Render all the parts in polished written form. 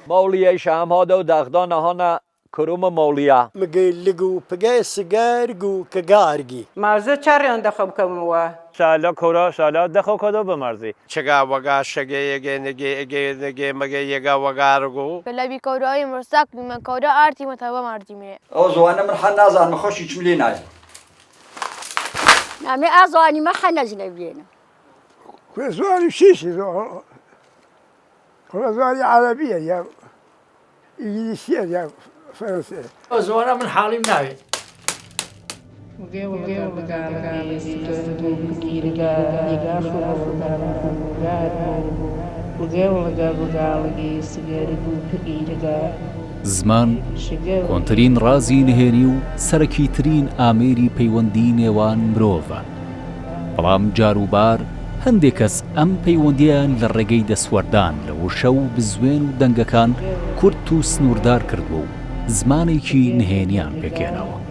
مولیا شام ها دو دغدان هانا کروم مولیا مقلقو بقى سجارجو كجارجي مرزه چرا انتخاب کنم سالا کورا سالا دخو کدو بمرزی چگا وگا شگه نگه مگه یگا وگا رگو بلا بی کورای مرساک من کورا آرتی متابا مردی میره أزوانا من حنا زان مخش يشملينا نعم أزواني ما حنزنا بينا زواني شيشي زواني عربية يا إنجليزية يا فرنسية زوانا من حالي مناوي زمان کۆنترین ڕازی نهێنی و سەرەکیترین ئامێری پەیوەندی نێوان مرۆڤە، بەڵام جاروبار هەندێک کەس ئەم پەیوەندیان لە ڕێگەی دەسوەردان لە وشە و بزوێن و دەنگەکان کورت و سنووردار کردووە و زمانێکی نهێنیان پێکێنەوە.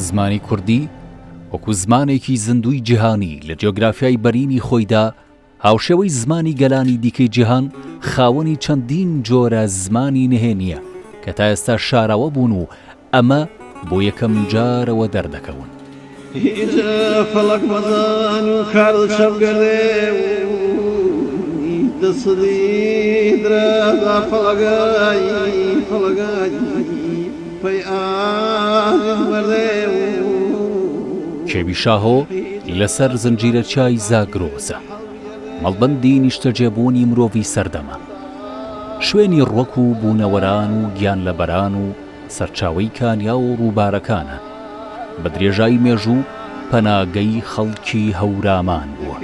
زمانی کوردی وەکو زمانێکی زیندوی جیهانی لە جیۆگرافیای بەرینی خۆیدا هاوشێوەی زمانی گەلانی دیکەی جیهان خاوەنی چەندین جۆرە زمانی نهێنیە کە تا ئێستا شاراوە بوون و ئەمە بۆ یەکەم جارەوە دەردەکەون. فەڵک مەزان و کارڵ شەبگەردێ دەسڵی درەدا فەڵگای پەی ئامەردێ کێوی شاهۆ لەسەر زنجیرە چای زاگرۆزە، مەڵبەندی نیشتەجێبوونی مرۆڤی سەردەمە، شوێنی ڕوەک و بوونەوەران و گیان لەبەران و سەرچاوەی کانیا و ڕووبارەکانە، بە درێژایی مێژوو پەناگەی خەڵکی هەورامان بووە.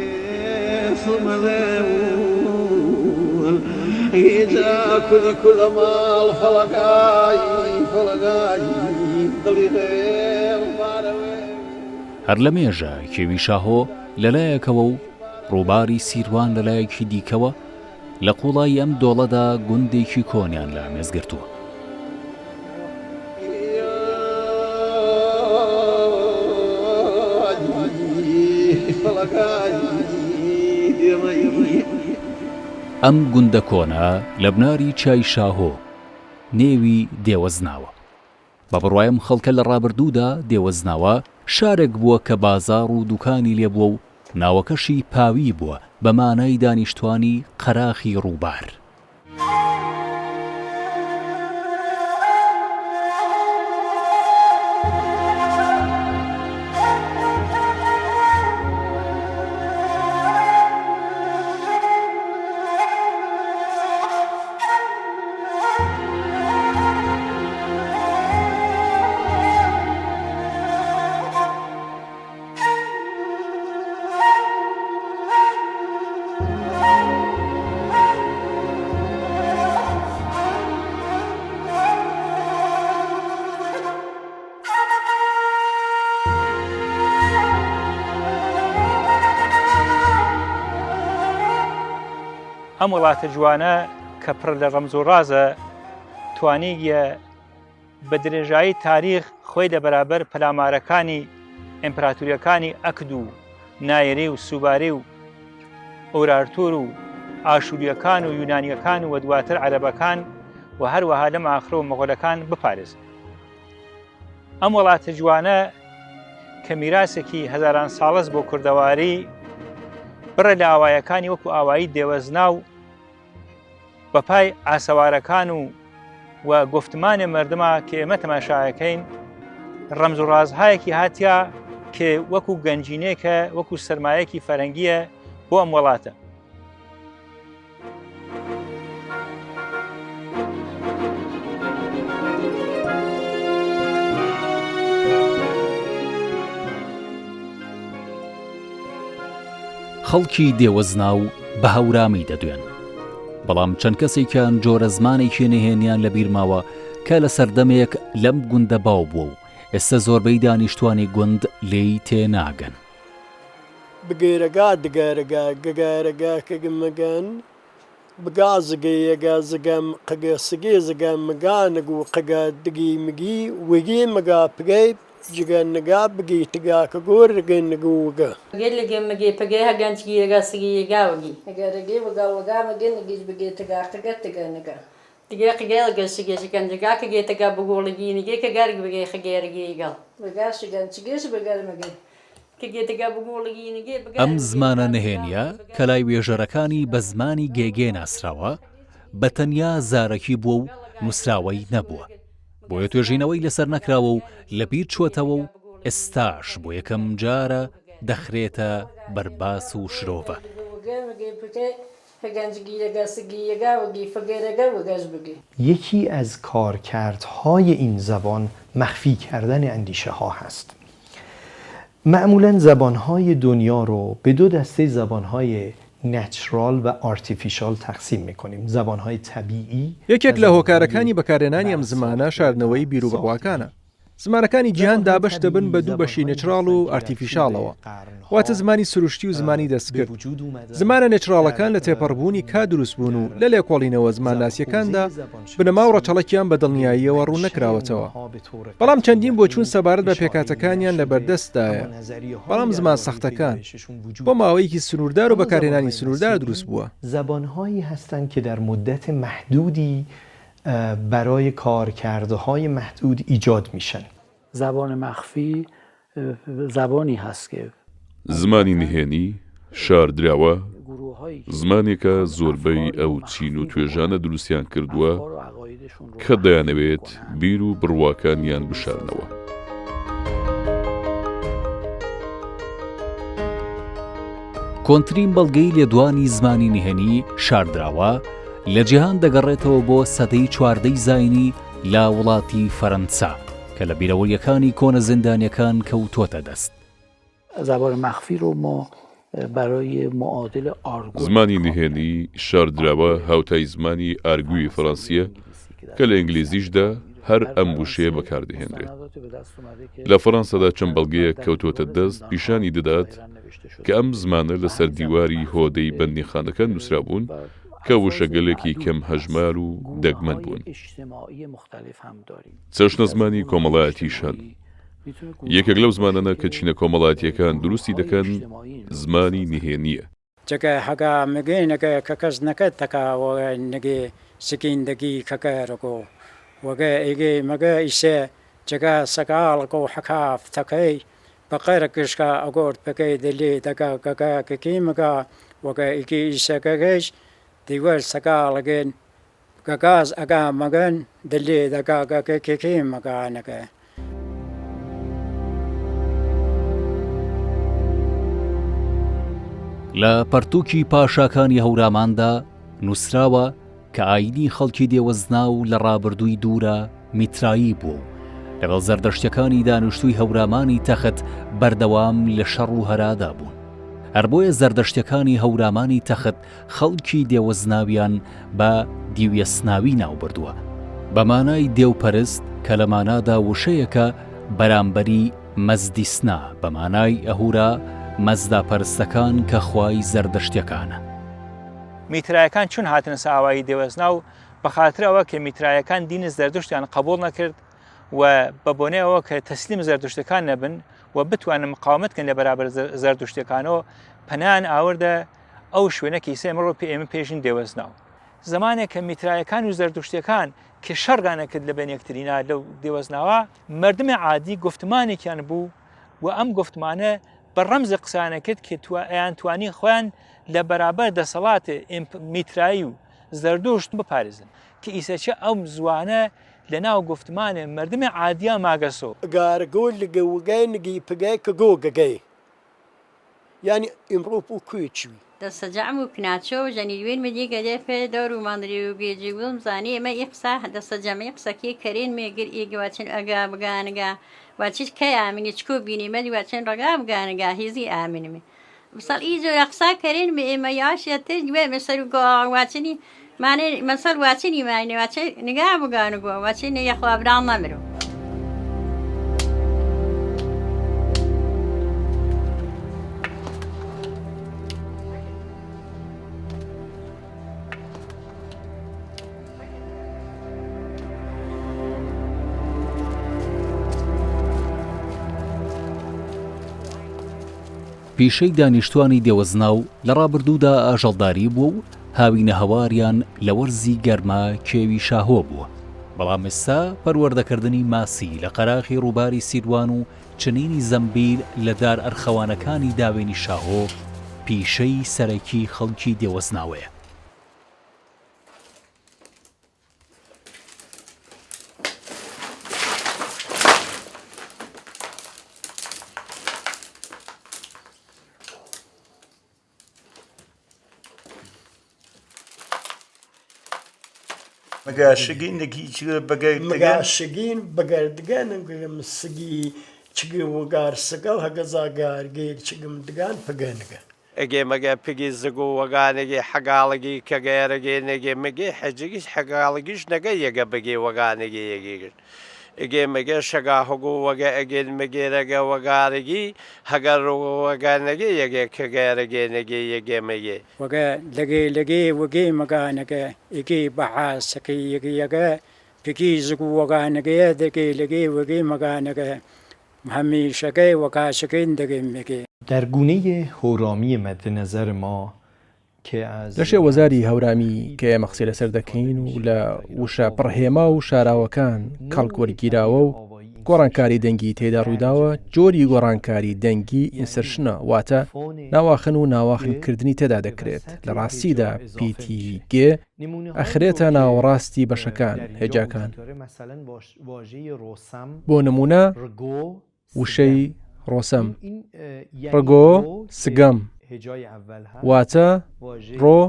هەر لە مێژە کێوی شاهۆ لەلایەکەوە و ڕووباری سیروان لەلایەکی دیکەوە لە قوڵای ئەم دۆڵەدا گوندێکی کۆنیان لە مێزگرتووە. ئەم گوندە کۆنە لە بناری چای شاهۆ نێوی دێوەزناوە. بە بڕوایم خەڵکە لە ڕابردوودا دێوەزناوە شارێک بووە کە بازاڕ و دوکانی لێبووە و ناوەکەشی پاوی بووە بە مانای دانیشتوانی قەراخی ڕووبار. ئەم وڵاتە جوانە کە پڕ لە ڕەمز و ڕازە توانیگە بە درێژایی تاریخ خۆی لە بەرابەر پەلامارەکانی ئیمپراتوریەکانی ئەکد و نایری و سوباری و ئۆرارتور و ئاشوریەکان و یونانیەکان و دواتر عەرەبەکان و هەروەها لەم ئاخرە و مەغۆلەکان بپارێزن. ئەم وڵاتە جوانە کە میراسێکی هەزاران ساڵەس بۆ کوردەواری بڕە لە ئاوایەکانی وەکو ئاوایی دێوەزنا و بەپای ئاسەوارەکان و گفتمانی مردمە کە ئێمە تەماشایەکەین ڕەمز و ڕازهایەکی هاتیە کە وەکو گەنجینەیەکە وەکو سەرمایەکی فەرەنگیە بۆ ئەم وڵاتە. خەڵکی دێوەزنا و بە هەورامی دەدوێن، بەڵام چەند کەسێکیان جۆرە زمانێکی نهێنیان لە بیرماوە کە لە سەردەمێک لەم گوندە باو بووە و ئێستا زۆربەی دانیشتوانی گوند لێی تێناگەن. بگێرەگا دگەرەگا گەگارەگا کەگمەگەن بگازگەیەگا زگەم قەگە سگێ زگەم مگانەگو قەگە دگی مگی وگی مگا پگەی جگەنەگا بگی تگاکە گۆر رگەنەگوگە گەلگە مگێ پگەی هەگەنجگی لەگا سگی گاوگی ئەگەرەگەی وەگا مەگەن نگیش بگێ تگاکەگە تگەنەگە تگە قگەلگە سگێشەکەنجگا کەگێ تگا بگۆڵگی نگێ کە گەرگ بگەی خەگێرگی گەڵ بگا شگەنچگێش بگەرمەگەی ئەم زمانە نهێنیە کە لای وێژەرەکانی بە زمانی گێگێ ناسراوە بە تەنیا زارەکی بووە و نووسراوەی نەبووە بۆیە توێژینەوەی لەسەر نەکراوە و لەبیر چۆتەوە و ئێستاش بۆ یەکەم جارە دەخرێتە بەرباس و شرۆڤە یکی از کارکردهای این زبان مخفی کردن اندیشه ها هست. معمولا زبانهای دنیا رو به دو دسته زبانهای نچرال و آرتیفیشال تقسیم میکنیم. زبانهای طبیعی یەکێک لە هۆکارەکانی بەکارهێنانی ئەم زمانە شاردنەوەی بیر و بڕواکانە. زمانەکانی جیهان دابەش دەبن بە دوو بەشی نێچرال و ئارتیفیشالەوە، واتە زمانی سروشتی و زمانی دەستکرد. زمانە نێچراڵەکان لە تێپەڕبوونی کا دروست بوون و لە لێکۆڵینەوە زمانناسیەکاندا بنەما و ڕەچەڵەکیان بە دڵنیاییەوە ڕوو نەکراوەتەوە. بەڵام چەندین بۆچوون سەبارەت بە پێکاتەکانیان لە بەردەستدایە. بەڵام زمان سەختەکان بۆ ماوەیەکی سنووردار و بەکارهێنانی سنووردار دروست بووە. زبانهایی هستند که در مدت محدودی برای کارکردهای محدود ایجاد میشن. زبان مخفی زبانی هست که زمانی نهێنی شاردراوە زمانێکە زۆربەی ئەو چین و توێژانە دروستیان کردووە کە دەیانەوێت بیر و بڕواکانیان بشارنەوە. کۆنترین بەڵگەی لێدوانی زمانی نهێنی شاردراوە لە جیهان دەگەڕێتەوە بۆ سەدەی 14 زاینی لا وڵاتی فەرەنسا کە لە بیرەوەریەکانی کۆنە زیندانیەکان کەوتووەتە دەست. زبان مخفی رو ما برای معادل آرگو زمانی نهێنی شاردراوە هاوتای زمانی ئارگوی فەڕەنسیە کە لە ئینگلیزیشدا هەر ئەم وشەیە بەکاردەهێنرێت. لە فەڕەنسادا چەند بەڵگەیەک کەوتووەتە دەست پیشانی دەدات کە ئەم زمانە لەسەر دیواری هۆدەی بەندیخانەکە نووسرا بوون کە وشەگەلێکی کەم هەژمار و دەگمەن بوون. چەشنە زمانی کۆمەڵایەتیشان یەکێک لەو زمانانە کە چینە کۆمەڵایەتیەکان دروستی دەکەن زمانی نهێنیە. جگە هەگا مگەینەکە کە کەس نەکەت تەکاوە نەگێ سکیندەگی کەکەرەکۆ وەگە ئەیگەی مەگە ئیسێ جگە سەگاڵەکە و حەکاف تەکەی بەقەرە کشکە ئەگۆرد بەکەی دەلێ دەگا گەگا کەکی مەگا وەگە ئیکی ئیسەکەگەش دیوەر سەگاڵەگەن گەگاز ئەگا مەگەن دەلێ دەگا گەکەکێکی مەگانەکە. لە پەرتووکی پاشاکانی هەوراماندا نووسراوە کە ئاینی خەڵکی دێوەزنا و لە ڕابردووی دوورە میترایی بوو لەگەڵ زەردەشتەکانی دانیشتووی هەورامانی تەخت بەردەوام لە شەڕ و هەرادا بوون. هەر بۆیە زەردەشتەکانی هەورامانی تەخت خەڵکی دێوەزناویان بە دیویەسناوی ناو بردووە بە مانای دێوپەرست کە لە مانادا وشەیەکە بەرامبەری مەزدیسنا بە مانای ئەهورا مەزداپەرستەکان کە خوای زەردەشتیەکانە. میترایەکان چون هاتنە ساوایی دێوەزنا و بە خاترەوە کە میترایەکان دینە زەردەشتیان قبول نەکرد و بە بۆنەوە کە تەسلیم زەردەشتەکان نەبن و بتوانن مقاومت کەن لە بەرابەر زەردەشتەکانەوە پەنان ئاوردە ئەو شوێنە کیسە ئێمەڕۆ ئێمە پێشین دێوەزناوە. زمانێک کە میترایەکان و زەردەشتەکان کە شەڕگانەکرد لە بین یەکترینا لەو دێوەزناوە مردمی عادی گفتمانێکیان بوو و ئەم گفتمانە بە ڕەمزە قسانە کرد کە ئەیان توانی خۆیان لە بەرابەر دەسەڵاتە میترایی و زەردۆشت بپارێزن کە ئیسەچە ئەم زوانە لە ناو گفتمانە مردمی عادیە ماگەسۆ گارگۆل لە گەوگای نگی پگای کە گۆگەگەی یعنی ئیمڕۆ و کوێچوی دەسەجام و کناچۆ و ژەنیوێن مدیگە دێفێ دەور و ماندری و بێجی بووم زانی ئێمە ئیقسا دەسەجەمەی قسەکی کەرێن مێگر ئیگەواچن ئەگا بگانگا واچیت کەی ئامینی چکۆ بینیمەدی واچن ڕگا بگانگا هیزی ئامینمێ مثال ئیجۆرە قسا کەرێن بە ئێمە یاشێتر گوێ مەسەر و گۆواچنی مانێ مەسەر واچنی ماینێ واچێ نگا بگانگووە واچینە یەخوا بران نەمرۆ. پیشەی دانیشتوانی دێوەزناو لە ڕابردوودا ئاژەڵداری بووە و هاوینە هەواريان لە وەرزی گەرما کێوی شاهۆ بووە. بەڵام ئێستا پەروەردەکردنی ماسی لە قەراغی ڕووباری سیروان و چنینی زەمبیل لە دار ئەرخەوانەکانی داوێنی شاهۆ پیشەی سەرەکی خەڵکی دێوەزناوەیە. مەگاشگین مەگاشگین بەگەردگەنم سگی چگی وەگار سگەڵ هەگەزاگارگەیر چگم دگان پگەنگە ئەگێ مەگە پگی زگو وەگانێکی حەگاڵگی کە گەیەرەگەی نەگێ مەگەی حەجگیش حەگاڵگیش نەگە یەگە بگێ وەگانێکی یەگیگرن ئەگێ مەگە شەگا هەگو وەگە ئەگەن مەگێرەگە وەگارگی هەگەر وەگانەگە یەگێ کە گەیەرەگەی نەگێ یەگێ مەگێ وەگە لەگەی وەگەی مەگانەگە ئەگەی بەعاسەکەی یەگە پگی زگو وەگانەگەیە دەگەی لەگەی وەگەی مەگانەگە هەمیشەکەی وەکاشەکەی دەگەی مەگێ. در گونه هورامی مد نظر ما که از لە شێوەزاری هەورامی کە ئێمە قسەی لەسەر دەکەین و لە وشە پڕهێما و شاراوەکان کەڵک وەرگیراوە و گۆڕانکاری دەنگی تێدا ڕوویداوە جۆری گۆڕانکاری دەنگی ئینسەرشنە واتە ناواخن و ناواخنکردنی تێدا دەکرێت لە ڕاستیدا PTG ئەخرێتە ناوەڕاستی بەشەکان هێجاکان. بۆ نمونە وشەی ڕۆسەم ڕگۆ سگەم واتە ڕۆ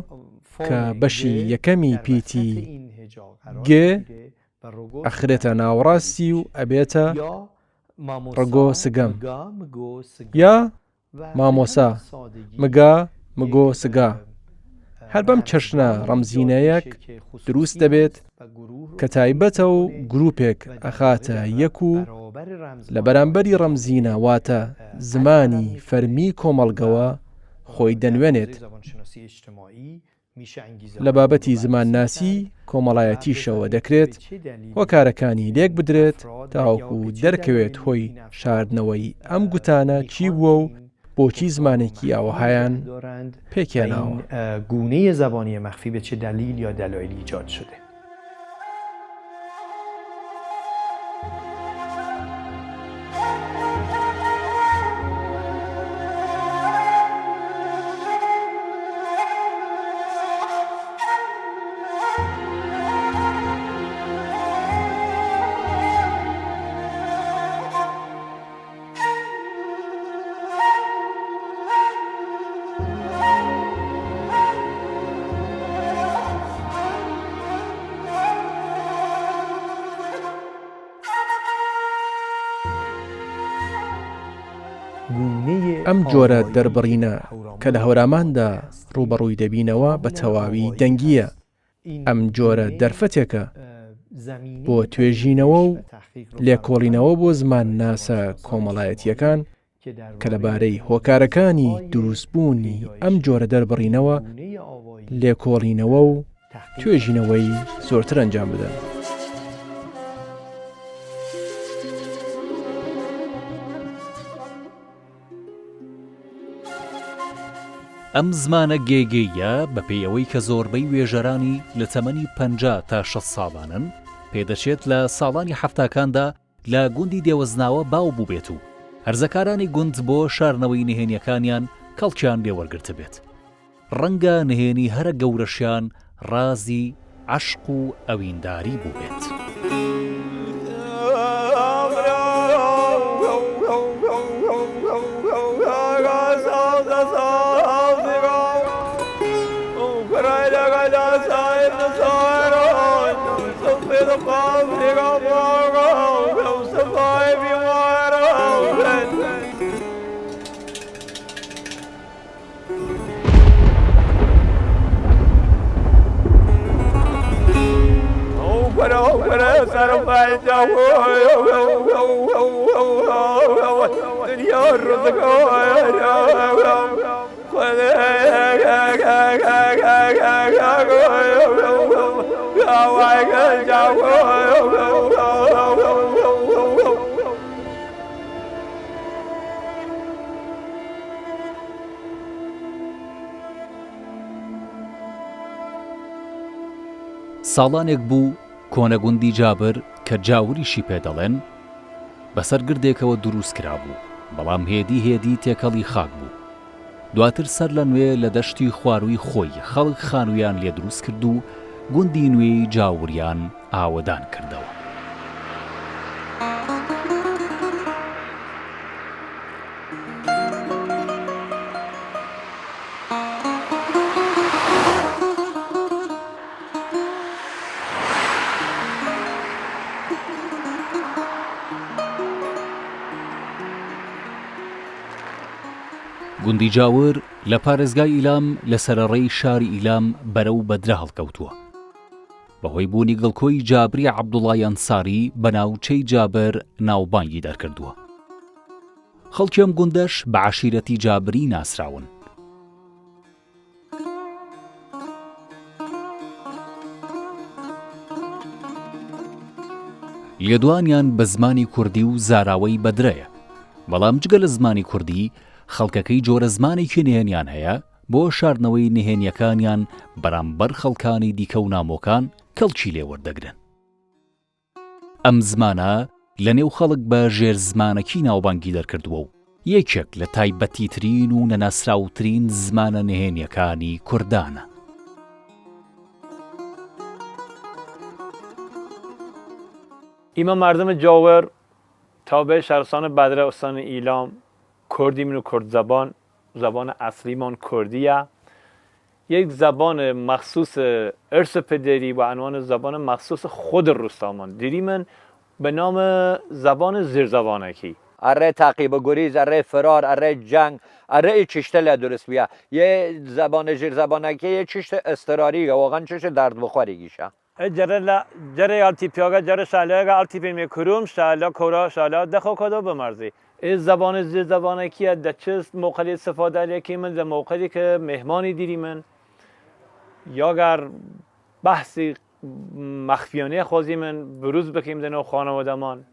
کە بەشی یەکەمی پیتی گێ ئەخرێتە ناوەڕاستی و ئەبێتە ڕگۆ سگەم یا مامۆسا مگا مگۆ سگا. هەر بەم چەشنە ڕەمزینەیەک دروست دەبێت کە تایبەتە و گروپێک ئەخاتە یەک و لە بەرامبەری ڕەمزینە واتە زمانی فەرمی کۆمەڵگەوە خۆی دەنوێنێت. لە بابەتی زمان ناسی کۆمەڵایەتیشەوە دەکرێت هۆکارەکانی لێک بدرێت تاوەکو دەرکەوێت هۆی شاردنەوەی ئەم گوتانە چی بووە و بۆچی زمانێکی ئاوەهایان پێکێناوە. گونه زبانی مخفی به چه دلیل یا دلایل ایجاد شده. ئەم جۆرە دەربڕینە کە لە هەوراماندا ڕوبەڕووی دەبینەوە بە تەواوی دەنگیە. ئەم جۆرە دەرفەتێکە بۆ توێژینەوە و لێکۆڵینەوە بۆ زمان ناسە کۆمەڵایەتیەکان کە لەبارەی هۆکارەکانی دروستبوونی ئەم جۆرە دەربڕینەوە لێکۆڵینەوە و توێژینەوەی زۆرتر ئەنجام بدەن. ئەم زمانە گێگەیە بەپێی ئەوەی کە زۆربەی وێژەرانی لە تەمەنی 50 تا 60 ساڵانن پێدەچێت لە ساڵانی هەفتاکاندا لە گوندی دێوەزناوە باو بوو بێت و هەرزەکارانی گوند بۆ شارنەوەی نهێنیەکانیان کەڵکیان لێوەرگرت بێت. ڕەنگە نهێنی هەرە گەورەشیان ڕازی عەشق و ئەوینداری بوو بێت. ساڵانێک بوو کۆنەگوندی جابر کە جاوریشی پێدەڵێن بەسەر گردێکەوە دروست کرا بوو، بەڵام هێدی تێکەڵی خاک بوو. دواتر سەر لە نوێ لە دەشتی خواروی خۆی خەڵک خانوویان لێ دروست کرد و گوندی نوێی جاوریان ئاوەدان کردەوە. گوندی جاور لە پارێزگای ئیلام لە سەرەڕێی شاری ئیلام بەرەو بەدرە هەڵکەوتووە. بەهۆی بوونی گڵکۆی جابری عەبدوڵڵای ئەنساری بە ناوچەی جابر ناوبانگی دەرکردووە. خەڵکی ئەم گوندەش بە عەشیرەتی جابری ناسراون. لێدوانیان بە زمانی کوردی و زاراوەی بەدرەیە، بەڵام جگە لە زمانی کوردی خەڵکەکەی جۆرە زمانێکی نهێنیان هەیە بۆ شاردنەوەی نهێنیەکانیان بەرامبەر خەڵکانی دیکە و نامۆکان کەڵکی لێوەردەگرن. ئەم زمانە لە نێو خەڵک بە ژێر زمانەکی ناوبانگی دەرکردووە و یەکێک لە تایبەتیترین و نەناسراوترین زمانە نهێنیەکانی کوردانە. ئیمە مردم جاور تابع شهرستان بدره استان ایلام کردیم و کرد زبان اصلیمان کردیه. یک زبان مخصوص ارث پدری و عنوان زبان مخصوص خود روستامان دیریمن به نام زبان زیرزبانکی. اره تعقیب و گریز، اره فرار، اره جنگ، اره چشته درست بیا. یه زبان زیرزبانکی یه چشت اضطراری واقعا چشت درد بخوریگیشه. جره آلتی پیاگه جره شاله آلتی پیمی کروم شاله کورا شاله دخو کدو بمرزی. این زبان زیرزبانکی در چه موقعی استفاده علیه که من در موقعی که مهمانی دیریمن یا اگر بحثی مخفیانه خوازی من بروز بکیم در نو خانوادمان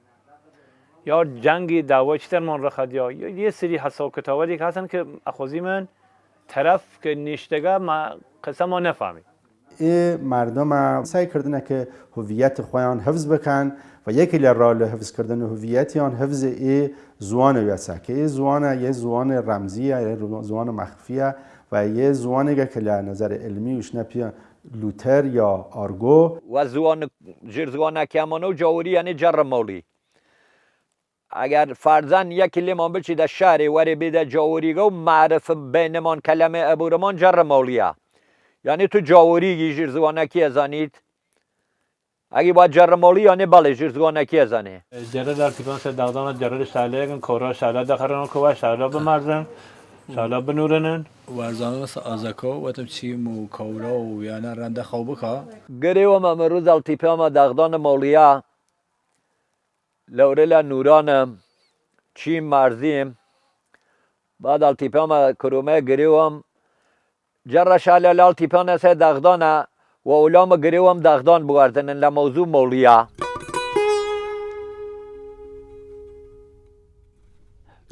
یا جنگی دعوای چترمان رخد یا یه سری حساب کتابی که هستن که خوازی من طرف که نیشتگاه قصه ما نفهمید. مردم سعی کردن که هویت خودیان حفظ بکن و یکی لرال حفظ کردن هویتیان حفظ زبان ویسا که زبان یه زبان رمزیه، یه زبان مخفیه و یه زبانی که له نظر علمی وش نپیه لوتر یا آرگو و زبان زبان کیامانو جاوری یعنی جر مولی. اگر فرزن یکی لیمان بچی در شهری وری بیده جاوریگو معرف بینمان کلمه ابورمان جر مولیه. یعنی تو جاوری جیر زبانکی ازانید اگه باید جر مولی یعنی بله جیر زبانکی ازانه جره در تیپان سه دغدان جره شاله کورا شاله دخرن کوه شاله بمرزن شاله بنورنن ورزانه مثل آزاکا و تم چیم و کورا و یعنی رنده خوبکا گریوم امروز التیپام دغدان مولیا لورلا نورانم چیم مرزیم بعد التیپام کرومه گریوم جر شاله لال تیپان سه دغدانه و اولام گریوم دغدان بگردنن لموضوع مولیا.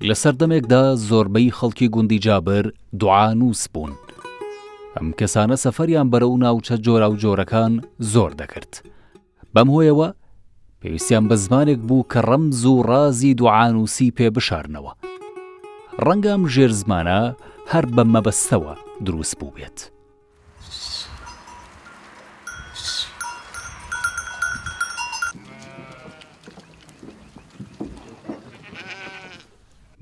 لەسەردەمێکدا زۆربەی خەڵکی گوندی جابر دوعانووس بوون. ئەم کەسانە سەفەریان بەرەو ناوچە جۆرا و جۆرەکان زۆر دەکرد. بەم هۆیەوە پێویستیان بە زمانێک بوو کە ڕەمز و ڕازی دوعانووسی پێ بشارنەوە. ڕەنگە ئەم ژێر زمانە هەر بە مەبەستەوە دروست بوو بێت.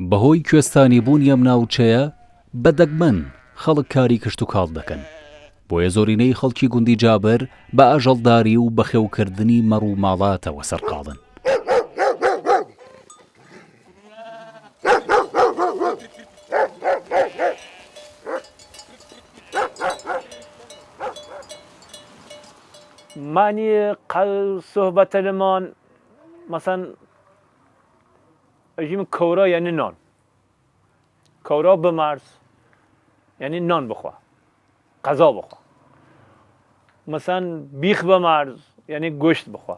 بەهۆی کوێستانی بوونی ئەم ناوچەیە بەدەگمەن خەڵک کاری کشت و کاڵ دەکەن. بۆیە زۆرینەی خەڵکی گوندی جابر بە ئاژەڵداری و بەخێوکردنی مەڕ و ماڵاتەوە سەرقاڵن. معنی صحبت لمان مثلا اجیم کورا یعنی نان کورا بمرز یعنی نان بخوا غذا بخوا مثلا بیخ بمرز یعنی گوشت بخوا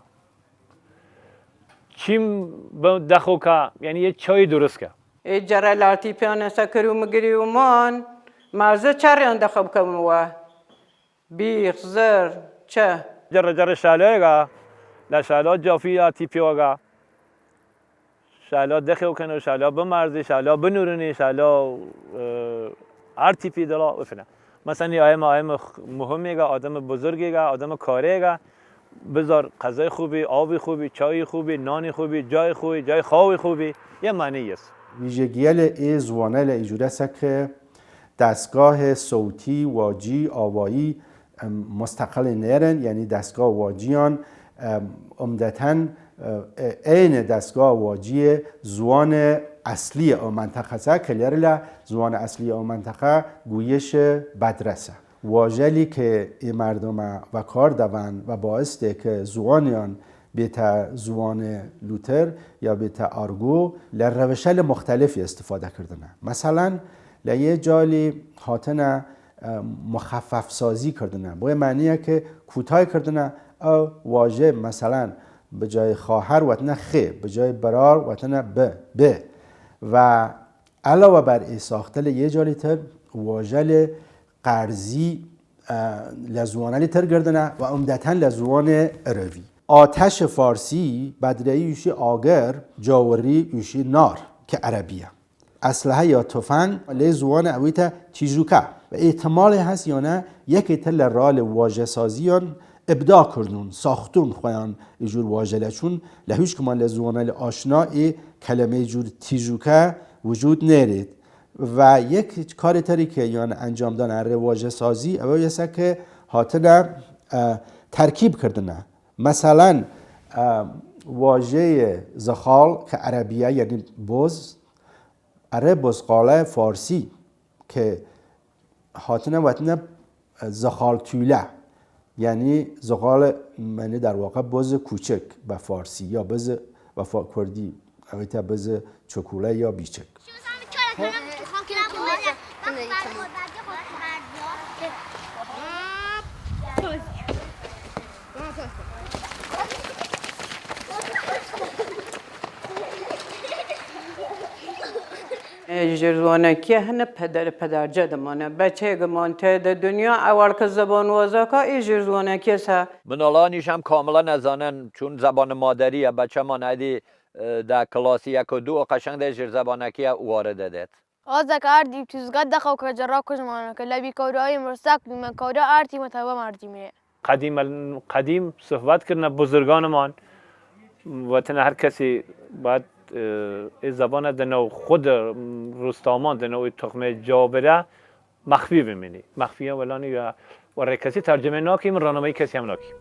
چیم دخو که یعنی یه چای درست که جره لاتی پیانه سکرو مگری و مان مرزه چریان دخب کم و بیخ زر چه جر شالوگا لشالا جافی یا تیپیوگا شالا دخیو کنه شالا بمرزی شالا بنورنی شالا هر تیپی دلا بفنه مثلا آیم مهمیگا آدم بزرگیگا آدم کاریگا بذار غذای خوبی آبی خوبی چای خوبی نانی خوبی جای خوبی جای خوابی خوبی یه معنی است ویژگیل ای زوانه لایجوره است که دستگاه صوتی واجی آوایی مستقل نیرن یعنی دستگاه واجیان عمدتاً عین دستگاه واجی زوان اصلی او منطقه است که لیرلا زوان اصلی او منطقه گویش بدرسه واژلی که این مردم و کار دوان و باعث ده که زوانیان بیتا زوان لوتر یا بیتا آرگو لروشل مختلفی استفاده کردنه مثلا لیه جالی هاتنه مخفف سازی کردنه با معنیه که کوتاه کردنه او واژه مثلا به جای خواهر وطنه خه به جای برار وطنه ب و علاوه بر ای ساخته لیه جالی تر واژل قرضی لزوانه تر گردنه و عمدتاً لزوان عربی آتش فارسی بدرهی یوشی آگر جاوری یوشی نار که عربیه اسلحه یا تفنگ لزوان اویت تیجوکه و احتمال هست یا نه یکی تل رال واژه سازیان ابداع کردن ساختون خویان ایجور واژه چون لهوش که من لزوانه آشنا ای کلمه جور تیجوکه وجود نرید و یک کار تری که یان انجام دادن واژه سازی اول است که هاتن ترکیب کردنه مثلا واژه زخال که عربیه یعنی بز بزقاله فارسی که هاتن وطن زخال توله یعنی زغال معنی در واقع بز کوچک به فارسی یا بز و کردی اویتا بز چکوله یا بیچک جرزوانه که هنه پدر جدمانه بچه گمانته در دنیا اول که زبان وزاکا ای جرزوانه که سه من الانیش هم کاملا نزانن چون زبان مادریه بچه ما ندی در کلاسی 1 و 2 قشنگ در زبانکی وارد داد آزا که اردی تیزگاه دخو که جرا کجمانه که لبی کورای مرسک من کورا آرتی متوه مردی میره قدیم صحبت کردن بزرگانمان وطن هر کسی باید این زبان دنو خود رستامان دنو تخمه جابره مخفی بمینی مخفیه ولانی و کسی ترجمه ناکیم رانمایی کسی هم ناکیم